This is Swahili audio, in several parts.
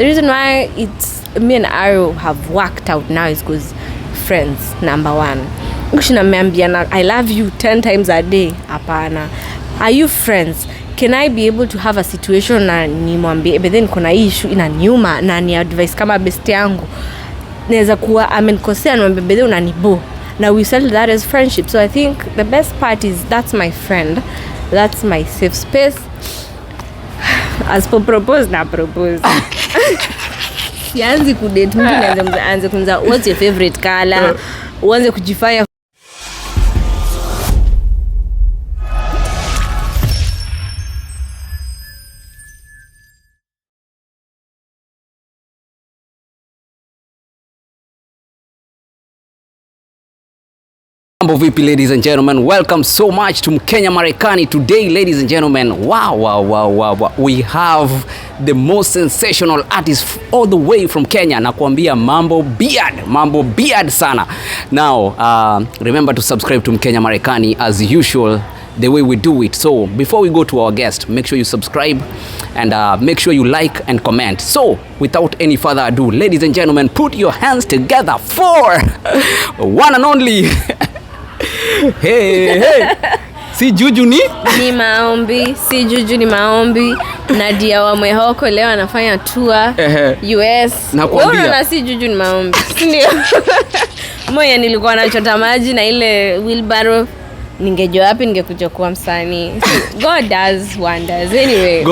The reason why it's me and Arrow have worked out now is because friends, number one. Ukishinamwambia I love you 10 times a day, hapana. Are you friends? Can I be able to have a situation na nimwambie but then kuna issue inaniuma na ni advice kama best yangu? Naweza kuwa amenikosea na nimwambie but then unanibo. Now we settle that as friendship. So I think the best part is that's my friend. That's my safe space. As for propose na propose. Sianzi kudate mtu anze kunza what's your favorite color? Uanze kujifanya Mambo vipi ladies and gentlemen, welcome so much to Kenya Marekani. Today ladies and gentlemen, wow, we have the most sensational artist all the way from Kenya. Nakuambia mambo beard sana. Now remember to subscribe to Kenya Marekani as usual, the way we do it. So before we go to our guest, make sure you subscribe and make sure you like and comment. So without any further ado, ladies and gentlemen, put your hands together for one and only hey. Si juju ni maombi, si juju ni maombi. Nadia wa Mwehoko leo anafanya tour US. Nakwambia na si juju ni maombi. Ndio. Moyo nilikuwa nachota maji na ile wheelbarrow. Ningejua wapi ningekuja kuwa msanii. God does wonders. Anyway.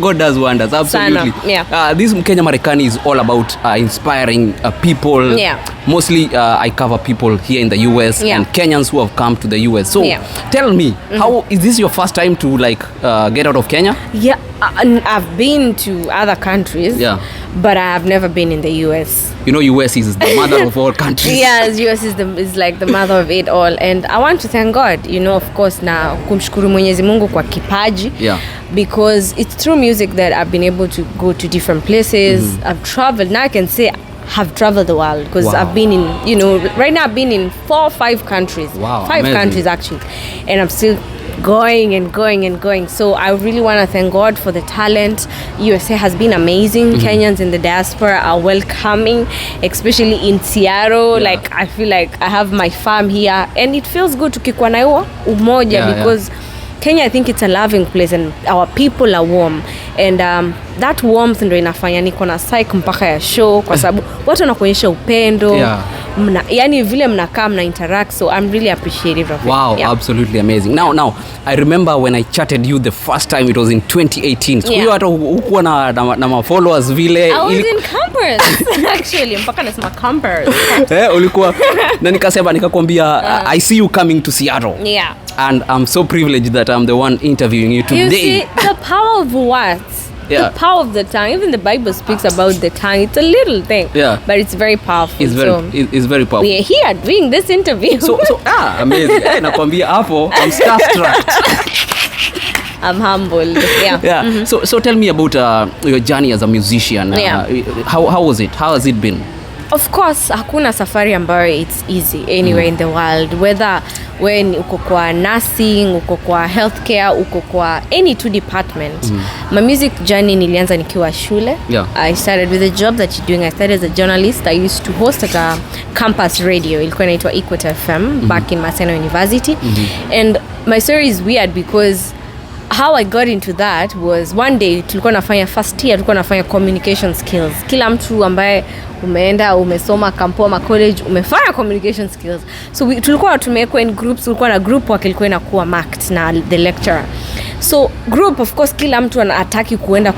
God does wonders. Absolutely. Yeah. This Kenya Marekani is all about inspiring people. Yeah. Mostly I cover people here in the US and Kenyans who have come to the US. So tell me, how is this your first time to get out of Kenya? Yeah, I've been to other countries. Yeah. But I have never been in the US. You know, US is the mother of all countries. Yes, US is like the mother of it all. And I want to thank God, you know, of course, na kumshukuru Mwenyezi Mungu kwa kipaji. Yeah. Because it's through music that I've been able to go to different places. I've traveled. Now I can say have traveled the world because I've been in, you know, right now I've been in 4 or 5 countries. Wow, 5 amazing. countries actually. And I'm still going. So I really want to thank God for the talent. USA has been amazing. Kenyans in the diaspora are welcoming, especially in Seattle. Yeah. Like I feel like I have my fam here and it feels good to kikwa na hiyo umoja because Kenya, I think it's a loving place and our people are warm and that warmth ndio inafanya niko na psych mpaka ya show kwa sababu watu wanakuonyesha upendo. Yani vile mnakaa mna interact, so I'm really appreciative of it. Wow, absolutely amazing. Now I remember when I chatted you the first time, it was in 2018. So you hata hukuwa na followers vile. I was in campus actually, mpaka nasema campus. Ulikuwa na nikakwambia I see you coming to Seattle. Yeah. And I'm so privileged that I'm the one interviewing you today. You see the power of words. Yeah. The power of the tongue. Even the Bible speaks about the tongue. It's a little thing. Yeah. But it's very powerful. It's very powerful. We are here doing this interview. So amazing. Nakwambia hapo I'm starstruck. I'm humbled. Yeah. So tell me about your journey as a musician. How was it? How has it been? Of course, hakuna safari ambayo it's easy anywhere in the world, whether when uko kwa nursing, uko kwa healthcare, uko kwa any 2 department. My music journey nilianza nikiwa shule. I started with a job that you're doing. I started as a journalist. I used to host at a campus radio. Ilikuwa inaitwa Equator FM back in Maseno University. And my story is weird because how I got into that was one day tulikuwa nafanya first year, tulikuwa nafanya communication skills. Kila mtu ambaye umeenda umesoma Kampoma College umefanya communication skills. So tulikuwa tumewekwa in groups, tulikuwa na group work ilikuwa inakuwa marked na the lecturer. So group of course kila mtu anataka kuenda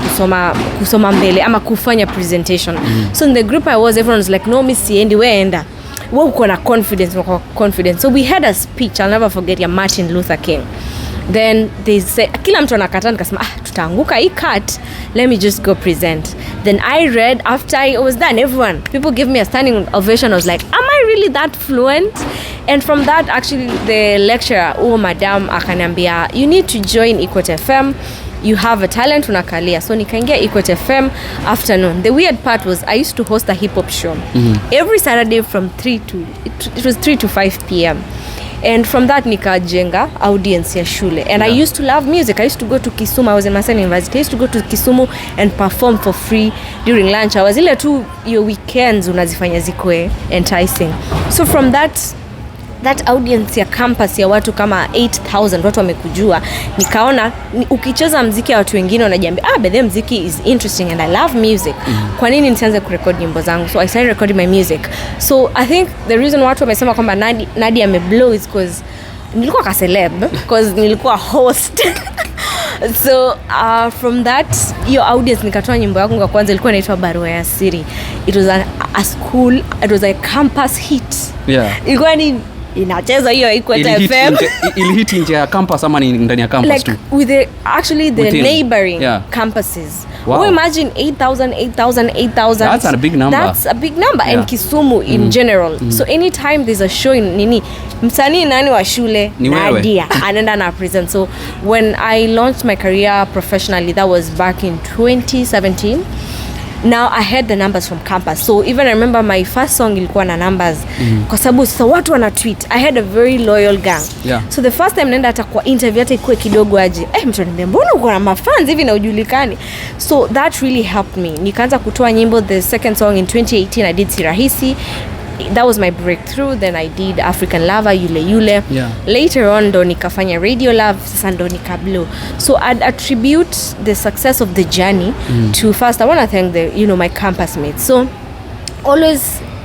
kusoma mbele ama kufanya presentation. So in the group I was, everyone was like no miss siendi wewe enda. Wewe uko na confidence. So we had a speech, I'll never forget, ya Martin Luther King. Then they say kila mtu anakataa, nikasema tutaanguka hii cut, let me just go present. Then I read, after I was done, people give me a standing ovation. I was like, am I really that fluent? And from that actually the lecturer, madam, akaniambia you need to join Equator FM, you have a talent, unakalia. So nikaingia Equator FM afternoon. The weird part was I used to host a hip hop show every Saturday from 3 to 5 p.m. And from that nikajenga audience ya shule. And I used to love music. I used to go to Kisumu. I was in Maseno University. I used to go to Kisumu and perform for free during lunch hours. Ile tu your weekends unazifanya zikwe enticing. So from that audience ya campus ya watu kama 8,000 watu wamekujua, nikaona ukicheza muziki ya watu wengine wanajiambia but the muziki is interesting and I love music. Kwa nini nisianze kurekodi nyimbo zangu? So I started recording my music. So I think the reason watu wamesema kwamba Nadia ameblow is because nilikuwa ka celeb, because nilikuwa host. So from that your audience nikatoa nyimbo yangu ya kwanza ilikuwa inaitwa Barua ya Siri. It was a school, it was a campus hit. Ilikuwa ni inacheza hiyo Equator FM. Ilihit nje ya campus ama ni ndani ya campus like tu? With the neighboring campuses. Wow. Imagine 8,000. That's a big number. That's a big number. And Kisumu in general. So anytime there's a show in nini, msanii nani wa shule, Nadia anaenda na present. So when I launched my career professionally, that was back in 2017. Now I had the numbers from campus. So even I remember my first song ilikuwa na numbers. Kwa sababu so watu wana tweet. I had a very loyal gang. So the first time nenda hata kwa interview hata ikuwe kidogo aje. Mtu ananiambia mbona uko na mafans hivi na ujulikani? So that really helped me. Nikaanza kutoa nyimbo. The second song in 2018 I did Sirahisi. That was my breakthrough. Then I did African Lover, Yule Yule. Later on ndo nikafanya Radio Love, sasa ndo nikablow. So I'd attribute the success of the journey to first I want to thank my campus mates. So always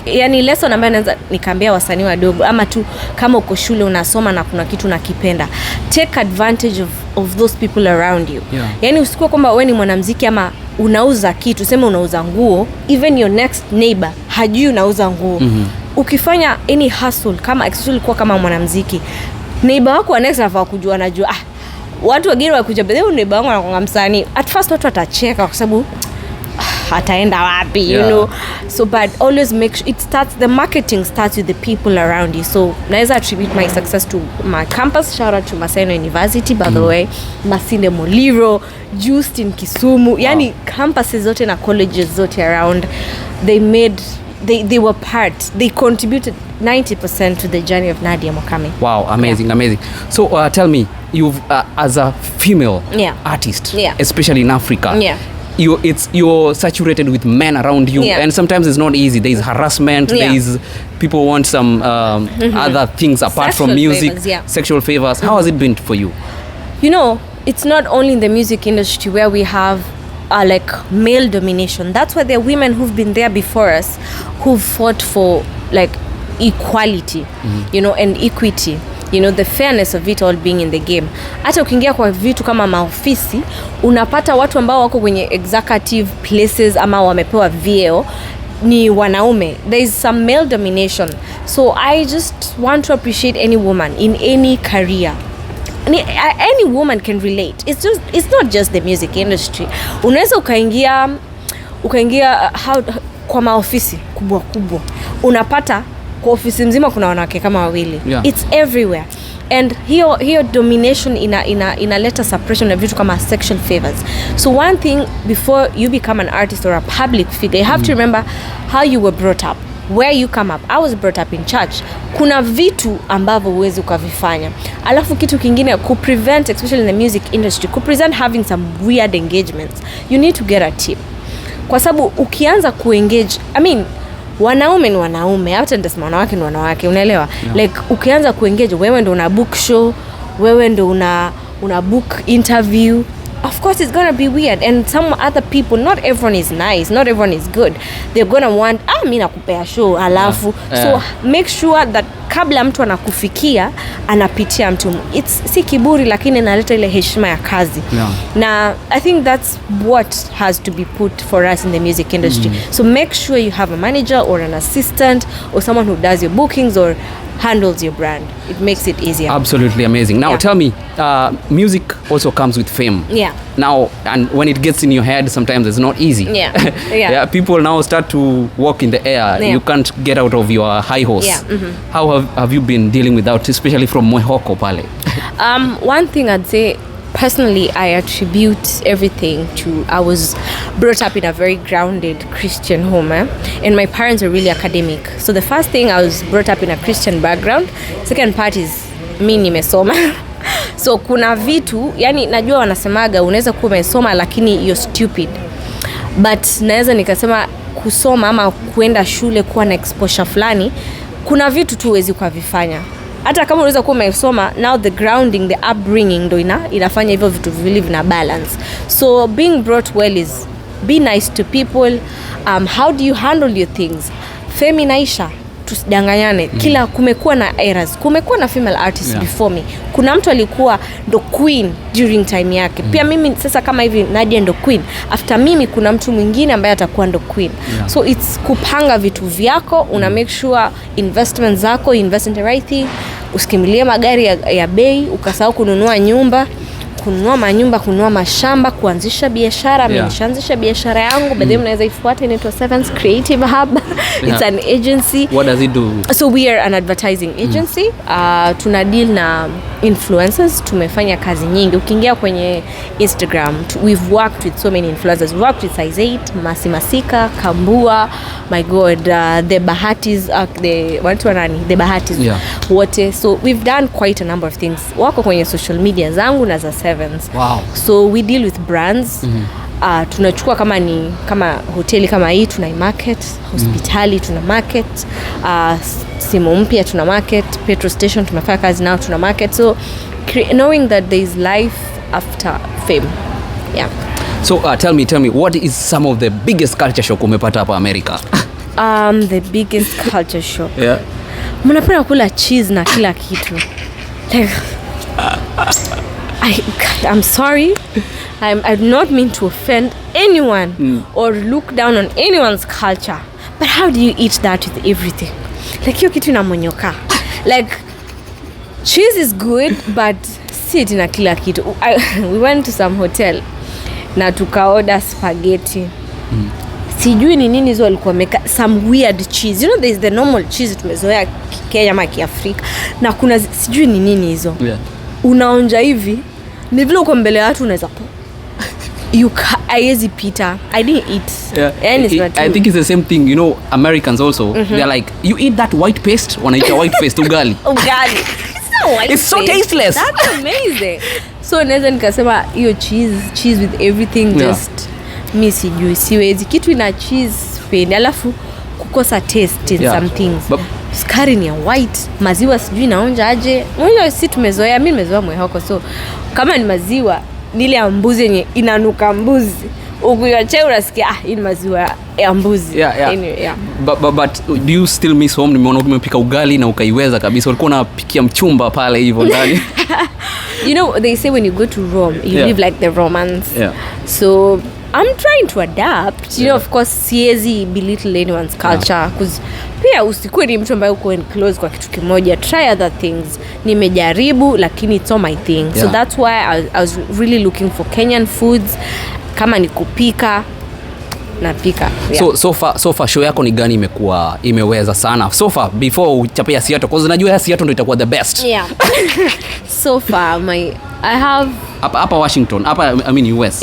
yani lesson ambayo naanza nikaambia wasanii wadogo ama tu kama uko shule unasoma na kuna kitu nakipenda, take advantage of those people around you. Yani usikuwa kwamba wewe ni mwanamuziki ama unauza kitu, sema unauza nguo, even your next neighbor hajui unauza nguo. Ukifanya any hustle kama especially kwa kama mwanamuziki, neighbor wako next anafaa kujua, anajua watu wengine wakuja bedhe neighbor wangu anakuwa msanii. At first watu watacheka kwa sababu ataenda wapi, you know. So but always make sure the marketing starts with the people around you. So naweza attribute my success to my campus. Shout out to Maseno University by the way, Masinde Muliro, Justin Kisumu, yani campuses zote na colleges zote around, they were part, they contributed 90% to the journey of Nadia Mukami. Wow, amazing. So tell me, you've as a female artist, especially in Africa, you're saturated with men around you, and sometimes it's not easy. There's harassment, there's people want some other things apart sexual from music, favors, sexual favors. How has it been for you? You know, it's not only in the music industry where we have like male domination. That's why there are women who've been there before us who've fought for like equality, and equity, the fairness of it all being in the game. Hata ukiingia kwa vitu kama maofisi, unapata watu ambao wako kwenye executive places ama wamepewa vyeo ni wanaume. There is some male domination. So I just want to appreciate any woman in any career. Any woman can relate. It's not just the music industry. Unaweza ukaingia kwa maofisi kubwa, unapata kwa ofisi mzima kuna wanawake kama wawili. It's everywhere. And hiyo domination inaleta suppression ya vitu kama sexual favors. So one thing, before you become an artist or a public figure, you have to remember how you were brought up, where you come up. I was brought up in church. Kuna vitu ambavyo huwezi ukavifanya. Alafu kitu kingine, prevent, especially in the music industry, prevent having some weird engagements, you need to get a tip. Kwa sababu ukianza kuengage, wanaume ni wanaume, hata ndasema wanawake ni wanawake, unaelewa? Like ukianza kuengage, wewe ndo una book show, wewe ndo una book interview, of course it's going to be weird. And some other people, not everyone is nice, not everyone is good. They're going to want mimi nakupea show alafu. So make sure that kabla mtu anakufikia anapitia mtu, si kiburi lakini inaleta ile heshima ya kazi. Na I think that's what has to be put for us in the music industry. So make sure you have a manager or an assistant or someone who does your bookings or handles your brand. It makes it easier. Absolutely amazing. Now tell me, music also comes with fame. Now, and when it gets in your head, sometimes it's not easy. People now start to walk in the air. You can't get out of your high horse. How have you been dealing with that, especially from Mwehoko pale? One thing I'd say, personally, I attribute everything to, I was brought up in a very grounded Christian home, and my parents are really academic. So the first thing, I was brought up in a Christian background. Second part is mi nimesoma. So kuna vitu, yani najua wanasemaga unaweza kuwa umesoma lakini you're stupid. But naweza nikasema kusoma ama kuenda shule kuwa na exposure fulani, kuna vitu tu huwezi kuvifanya. Hata kama unaweza kuwa umesoma, now the grounding, the upbringing ndo inafanya hivyo vitu viwili vina balance. So being brought well is be nice to people. How do you handle your things? Feminaisha, tusidanganyane. Kila kumekuwa na eras, kumekuwa na female artists before me. Kuna mtu alikuwa ndo queen during time yake. Pia mimi sasa kama hivi Nadia ndo queen. After mimi kuna mtu mwingine ambaye atakuwa ndo queen. So it's kupanga vitu vyako, una make sure investments zako, invest in the right thing. Usikimbilie magari ya bei, ukasahau kununua nyumba, kununua manyumba, kununua mashamba, kuanzisha biashara. Mimi nishaanzisha biashara yangu, baadaye mnaweza ifuata, inaitwa Sevens Creative Hub. It's an agency. What does it do? So we are an advertising agency. Tuna deal na influencers. Tumefanya kazi nyingi. Ukiingia kwenye Instagram, we've worked with so many influencers. We've worked with Size 8, Masi Masika, Kambua, my God, the Bahatis, the Bahatis wote. So we've done quite a number of things. Wako kwenye social media zangu na za Sevens. Wow. So we deal with brands. Tunachukua kama hoteli kama hii tunaimarket, hospitali tuna market, simu mpya tuna market, petrol station tunafanya kazi nao tuna market. So knowing that there is life after fame. Yeah. So tell me what is some of the biggest culture shock umepata hapa America? The biggest culture shock. Yeah. Mnapenda kula cheese na kila kitu. Like I'm sorry. I do not mean to offend anyone or look down on anyone's culture. But how do you eat that with everything? Like hiyo kitu inamonyoka. Like cheese is good but sit na kila kitu. We went to some hotel na tukaorder spaghetti. Sijui ni nini hizo walikuwa wameka some weird cheese. You know there is the normal cheese tumezoea Kenya ama Kiafrika. Na kuna sijui ni nini hizo. Unaonja hivi ni vile uko mbele ya watu unaweza haiwezi pita. I didn't eat. I think it's the same thing, you know, Americans also they're like, you eat that white paste, wanaita white paste ugali. Ugali. It's not white. It's so tasteless. That's amazing. So naweza nikasema hiyo cheese with everything just mi sijui siwezi kitu ina cheese pendi, alafu kukosa taste in some things. Sukari ni ya white, maziwa sijui naonja aje. Mwenye si tumezoea, mimi nimezoea mwehoko. So kama ni maziwa nile ya mbuzi yenye inanuka mbuzi, ukiacha unasikia hii ni maziwa ya mbuzi. Anyway, but do you still miss home? Nimeona umepika ugali na ukaiweza kabisa. Ulikuwa unapikia mchumba pale hivyo ndani. You know they say when you go to Rome you live like the Romans. So I'm trying to adapt. You know, of course, siezi belittle anyone's culture. Because pia usikuwe ni mtu ambaye uko enclosed kwa kitu kimoja. Try other things. Nimejaribu, lakini it's all my thing. So that's why I was really looking for Kenyan foods. Kama ni kupika, napika. So far show yako ni gani imeweza sana? So far, before uchape ya Seattle, because najua ya Seattle ndio itakuwa the best. So far, I have... Hapa Washington, I mean US.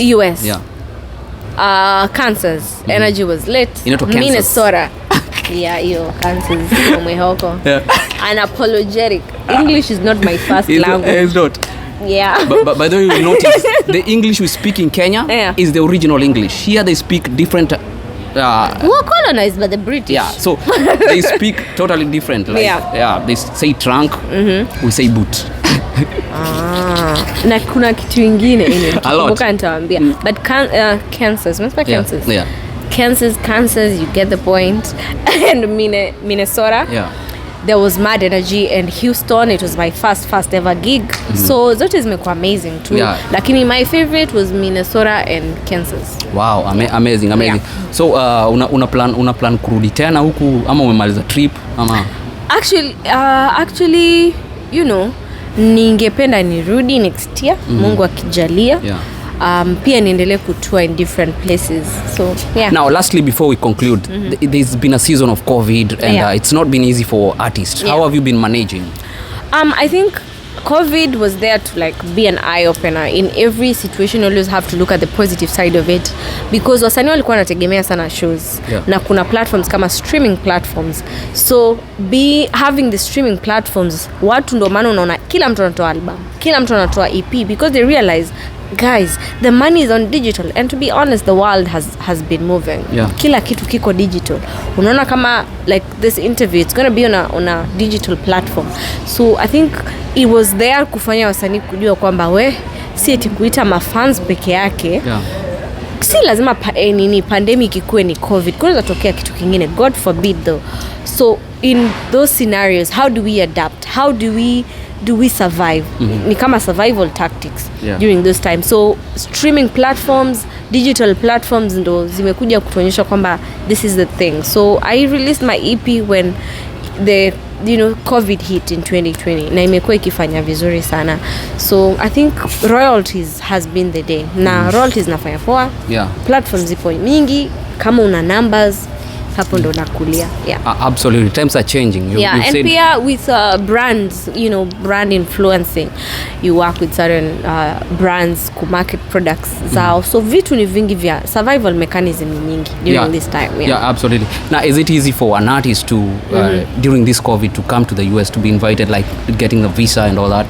Kansas. Energy was lit. Minnesota. Yo, Kansas. Omehoko. Unapologetic. English is not my first language. It's not. But by the way, you notice the English we speak in Kenya is the original English. Here they speak different. We're colonized by the British. So they speak totally different. Like, they say trunk, we say boot. Na kuna kitu ingine kumbuka nitawaambia. But Kansas, Kansas, you get the point. And Minnesota, there was mad energy. And Houston, it was my first ever gig. So zote zimekuwa amazing too. Lakini my favorite was Minnesota and Kansas. Wow, amazing. So una plan kurudi tena huku ama umemaliza trip ama? Actually, you know, ningependa nirudi next year, Mungu akijalia. Pia niendelee kutour in different places. So Now lastly, before we conclude, there's been a season of COVID and it's not been easy for artists. How have you been managing? I think COVID was there to like be an eye opener. In every situation, you always have to look at the positive side of it, because wasanii walikuwa wanategemea sana shows, na kuna platforms kama streaming platforms. So having the streaming platforms, watu ndo maana unaona kila mtu anatoa album, kila mtu anatoa EP, because they realize, guys, the money is on digital, and to be honest, the world has been moving. Kila kitu kiko digital. Unaona kama like this interview, it's going to be on a digital platform. So I think it was there kufanya wasanii kujua kwamba si eti kuita mafans peke yake. Si lazima pandemic ikuwe ni COVID. Kunaweza tokea kitu kingine, God forbid though. So in those scenarios, how do we adapt? How do we survive? Ni kama survival tactics during those times. So streaming platforms, digital platforms ndo zimekuja kutuonyesha kwamba this is the thing. So I released my EP when the COVID hit in 2020, na imekuwa ikifanya vizuri sana. So I think royalties has been the day. Na royalties nafanya poa. Platforms zipo mingi, kama una numbers hapo ndo nakulia. Absolutely, times are changing. You've and said pia with brands, brand influencing, you work with certain brands to market products zao. So vitu ni vingi vya survival mechanism nyingi during this time. Absolutely. Now, is it easy for an artist to during this COVID to come to the US, to be invited, like getting the visa and all that?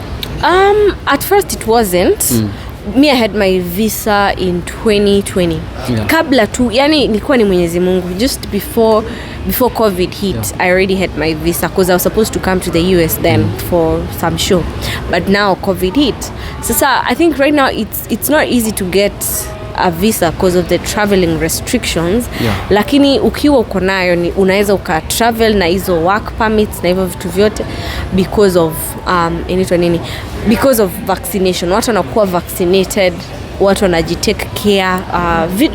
At first it wasn't. Me, I had my visa in 2020. Kabla tu, yani nilikuwa ni Mwenyezi Mungu. Just before COVID hit, I already had my visa, because I was supposed to come to the US then for some show. But now COVID hit. So I think right now it's not easy to get a visa because of the traveling restrictions. Lakini ukiwa uko nayo ni unaweza uka-travel na hizo work permits na hivyo vitu vyote because of because of vaccination. Watu wanakuwa vaccinated, watu wanajitake care,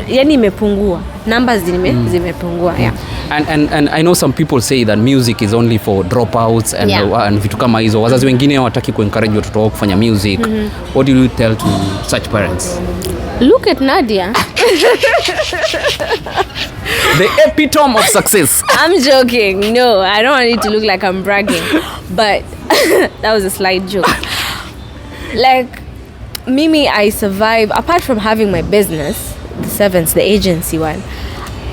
yani imepungua, numbers zimepungua. And I know some people say that music is only for dropouts and vitu kama hizo. Wazazi wengine hawataki kuencourage watoto wao kufanya music. What do you tell to such parents? Look at Nadia. The epitome of success. I'm joking. No, I don't want it to look like I'm bragging. But that was a slight joke. Like, Mimi, I survive. Apart from having my business, the Sevens, the agency one,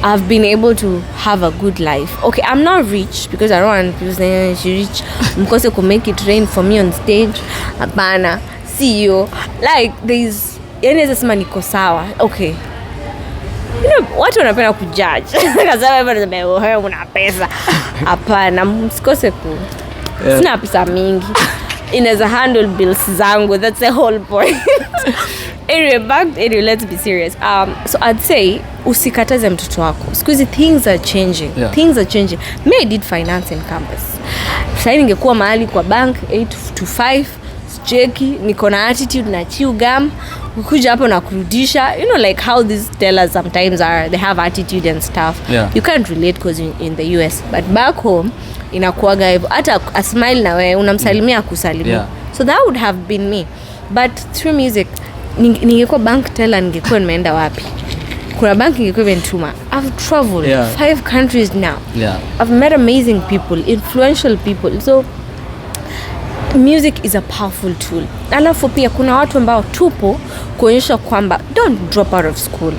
I've been able to have a good life. Okay, I'm not rich, because I don't want people saying she's rich because you could make it rain for me on stage. Abana, CEO. Like, there's sema niko sawa. Okay. Watu wanapenda kujudge. Kaza wewe una pesa. Hapana, msikose sina pesa mingi. Inaweza handle bills zangu. That's the whole point. Anyway, let's be serious. So I'd say usikataze mtoto wako. Sikuizi things are changing. Things are changing. Me, I did finance in campus. Sasa ningekuwa mahali kwa bank 8 to 5, cheki, niko na attitude na chew gum, ukuja hapo na kurudisha. Like how these tellers sometimes are, they have attitude and stuff. You can't relate because in the US, but back home inakuaga hivyo. Hata a smile na wewe unamsalimia akusalimia. So that would have been me. But through music, ningekuwa bank teller, ningekuwa nimeenda wapi? Kuna bank ningekuwa imenituma. I've traveled 5 countries now. I've met amazing people, influential people. So music is a powerful tool. Alafu pia kuna watu ambao tupo kuonyesha kwamba don't drop out of school,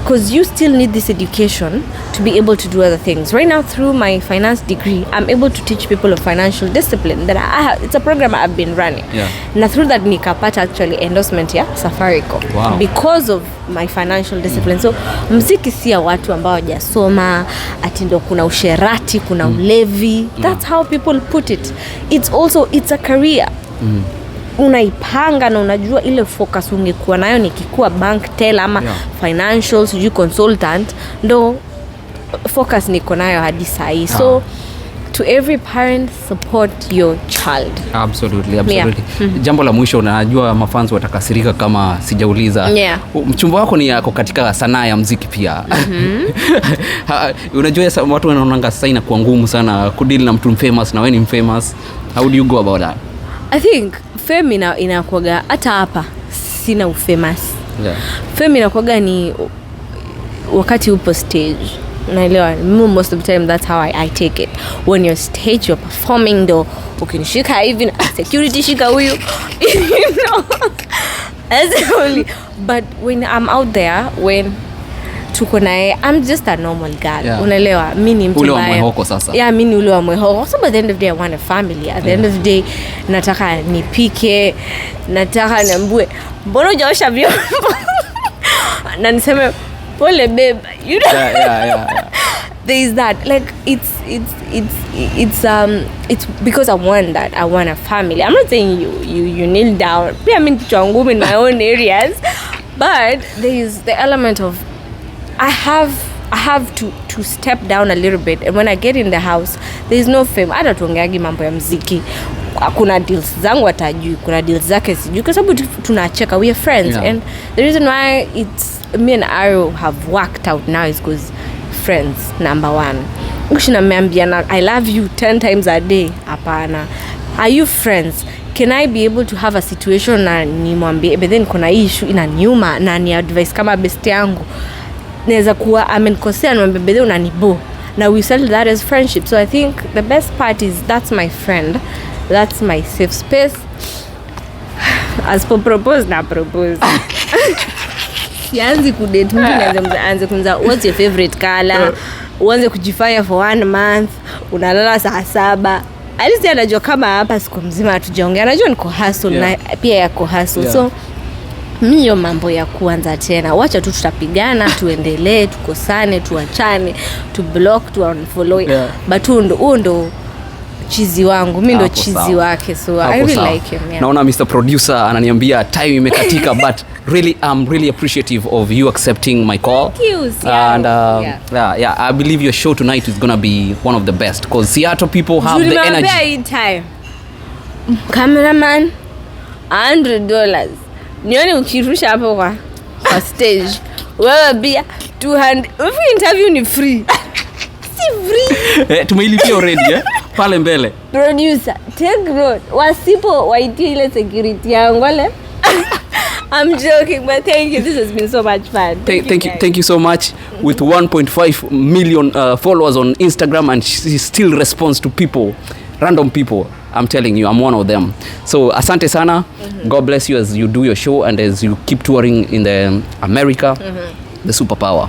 because you still need this education to be able to do other things. Right now, through my finance degree, I'm able to teach people of financial discipline. It's a program I've been running. Na through that nikapata actually endorsement ya Safaricom because of my financial discipline. So muziki si ya watu ambao hawajasoma, ati ndo kuna usherati, kuna ulevi. That's how people put it. It's a career. Unaipanga na unajua ile focus ungekuwa nayo nikikuwa bank teller ama financial consultant, ndo focus niko nayo hadi sahi. So to every parent, support your child. Absolutely. Jambo la mwisho, unajua mafans watakasirika kama sijauliza. Mchumba wako ni yako katika sanaa ya muziki pia. Unajua watu wanaonanga sasa inakuwa ngumu sana kudeal na mtu famous na wewe ni famous. How do you go about that? I think fame inakuaga, hata hapa sina ufamous. Fame inakuaga ni wakati upo stage, Unaelewa? Most of the time that's how I take it. When you're stage, you're performing, though, ukinishika even security shika huyu. You know? That's only. But when I'm out there, when tuko naye, I'm just a normal girl. Yeah. Unaelewa? Mimi ni mtu ule wa mwehoko sasa. Yeah, mimi ni ule wa mwehoko. So by the end of the day I want a family. At the end of the day nataka nipike, nataka niambue mbona hujaosha vyombo. Na niseme pole babe. You know? Yeah. There is that, like it's because I want that. I want a family. I'm not saying you kneel down. I mean, in my own areas, but there is the element of I have to step down a little bit, and when I get in the house, there is no fame. Hata tuongeagi mambo ya muziki. Kuna deals zangu atajui, kuna deals zake sijui, kwa sababu tunacheka, we are friends. Yeah. And the reason why it's me and Arrow have worked out now is because friends, number one. Ukishinamwambia I love you 10 times a day, hapana. Are you friends? Can I be able to have a situation na nimwambie but then kuna issue inaniuma na ni advice kama best yangu, naweza kuwa amenikosea na nimwambie but unanibo, now we settle that as friendship. So I think the best part is that's my friend, that's my safe space. As for propose na propose. Sianzi kudate mtu anze kunza what's your favorite color, uanze kujifanya for 1 month, unalala saa 7. Alisi anajua kama hapa siku mzima hatujaongea, anajua niko hustle. Yeah. Na pia yako hustle. Yeah. So mio mambo ya kuanza tena, wacha tu tutapigana, tuendelee, tukosane, tuachane, tu block, tu unfollow. Yeah. But huo ndo chizi wangu, mimi ndo chizi wake, so I really like him. Yeah. Naona Mr. Producer ananiambia time imekatika, but really I'm really appreciative of you accepting my call. Thank you. And yeah, I believe your show tonight is going to be one of the best because Seattle people have the energy. Time. Cameraman $100. Nione ukirusha hapo kwa stage. Wewe bia 200. If interview ni free. Si free. Tumeilipia already pale mbele. Producer, take note. Wasipo waitie ile security yangu wale. I'm joking, but thank you. This has been so much fun. Thank you so much. With 1.5 million followers on Instagram, and she still responds to people, random people. I'm telling you, I'm one of them. So asante sana. Mm-hmm. God bless you as you do your show and as you keep touring in the America, the superpower.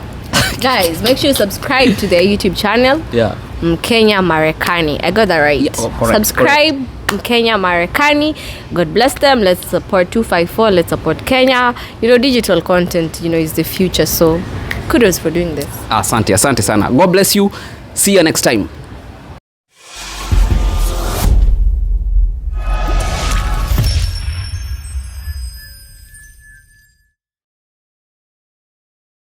Guys, make sure you subscribe to their YouTube channel. Yeah. Mkenya Marekani. I got that right. Yeah, correct, Subscribe. Correct. Kenya Marekani. God bless them. Let's support 254. Let's support Kenya. Digital content, is the future. So kudos for doing this. Asante sana. God bless you. See you next time.